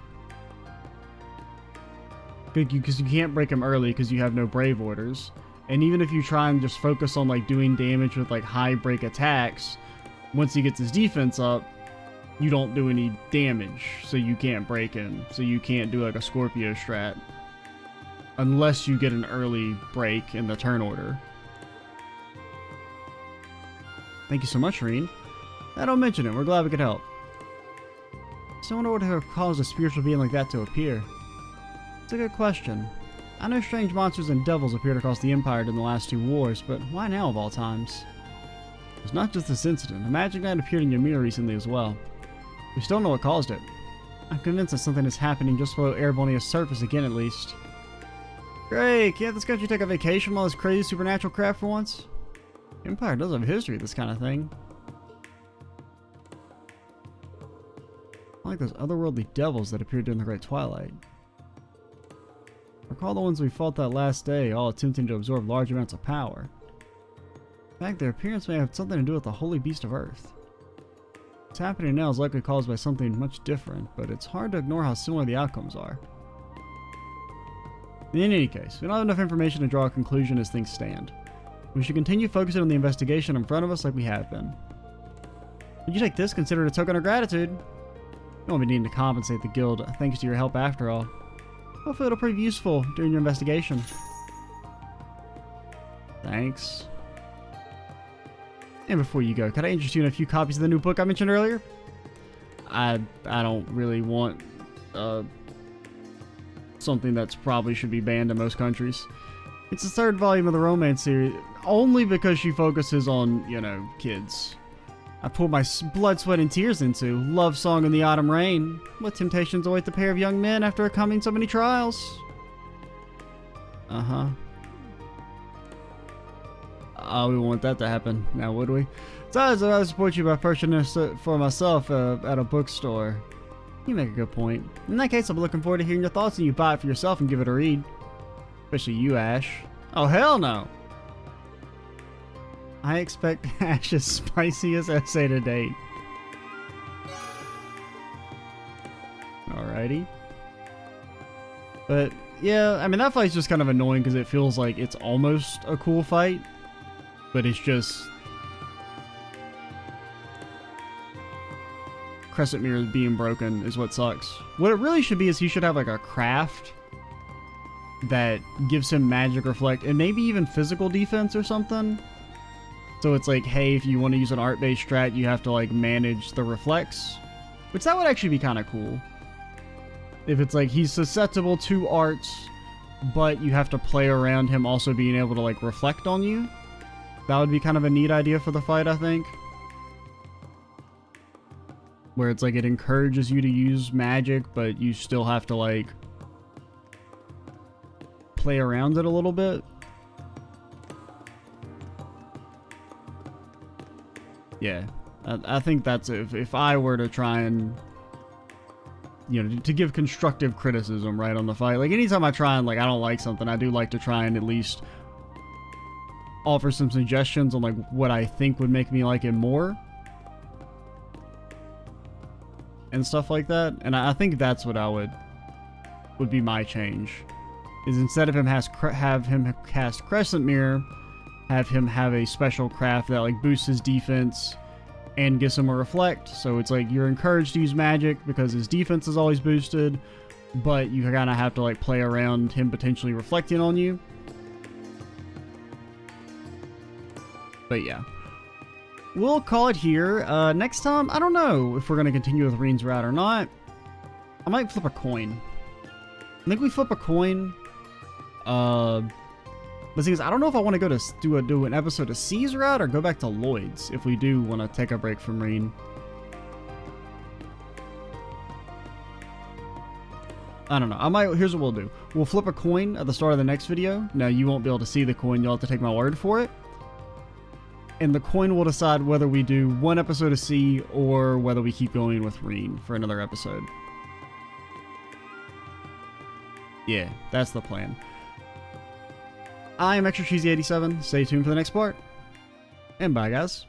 Because you can't break him early because you have no Brave Orders. And even if you try and just focus on, like, doing damage with, like, high break attacks... Once he gets his defense up, you don't do any damage, so you can't break him. So you can't do like a Scorpio strat. Unless you get an early break in the turn order. Thank you so much, Reen. I don't mention it, we're glad we could help. So I wonder what would have caused a spiritual being like that to appear. It's a good question. I know strange monsters and devils appeared across the Empire during the last 2 wars, but why now of all times? It's not just this incident. A magic knight appeared in Ymir recently as well. We still don't know what caused it. I'm convinced that something is happening just below Erebonia's surface again at least. Great! Can't this country take a vacation from all this crazy supernatural crap for once? The Empire does have a history of this kind of thing. I like those otherworldly devils that appeared during the Great Twilight. Recall the ones we fought that last day, all attempting to absorb large amounts of power. In fact, their appearance may have something to do with the Holy Beast of Earth. What's happening now is likely caused by something much different, but it's hard to ignore how similar the outcomes are. In any case, we don't have enough information to draw a conclusion as things stand. We should continue focusing on the investigation in front of us like we have been. Would you take this, consider it a token of gratitude? You won't be needing to compensate the guild thanks to your help after all. Hopefully it'll prove useful during your investigation. Thanks. And before you go, could I interest you in a few copies of the new book I mentioned earlier? I don't really want something that's probably should be banned in most countries. It's the 3rd volume of the romance series, only because she focuses on, you know, kids. I poured my blood, sweat, and tears into Love Song in the Autumn Rain. What temptations await the pair of young men after overcoming so many trials? Uh-huh. We wouldn't want that to happen, now would we? Besides, I would support you by purchasing this for myself at a bookstore. You make a good point. In that case, I'll be looking forward to hearing your thoughts and you buy it for yourself and give it a read. Especially you, Ash. Oh, hell no! I expect Ash's spiciest essay to date. Alrighty. But, yeah, I mean, that fight's just kind of annoying because it feels like it's almost a cool fight. But it's just... crescent mirror being broken is what sucks. What it really should be is he should have like a craft that gives him magic reflect and maybe even physical defense or something. So it's like, hey, if you want to use an art-based strat, you have to like manage the reflex, which that would actually be kind of cool. If it's like he's susceptible to arts, but you have to play around him also being able to like reflect on you. That would be kind of a neat idea for the fight, I think. Where it's like it encourages you to use magic, but you still have to like play around it a little bit. Yeah, I think that's if I were to try and, you know, to give constructive criticism, right, on the fight. Like, anytime I try and, like, I don't like something, I do like to try and at least offer some suggestions on, like, what I think would make me like it more. And stuff like that. And I think that's what I would be my change. Is instead of him have him cast Crescent Mirror, have him have a special craft that, like, boosts his defense and gives him a reflect. So it's like you're encouraged to use magic because his defense is always boosted, but you kind of have to like play around him potentially reflecting on you. But yeah, we'll call it here. Next time, I don't know if we're going to continue with Reen's route or not. I might flip a coin. I think we flip a coin. But the thing is, I don't know if I want to go to do an episode of C's route or go back to Lloyd's if we do want to take a break from Reen. I don't know. Here's what we'll do. We'll flip a coin at the start of the next video. Now, you won't be able to see the coin. You'll have to take my word for it. And the coin will decide whether we do one episode of C or whether we keep going with Reen for another episode. Yeah, that's the plan. I am Extra Cheesy 87. Stay tuned for the next part. And bye, guys.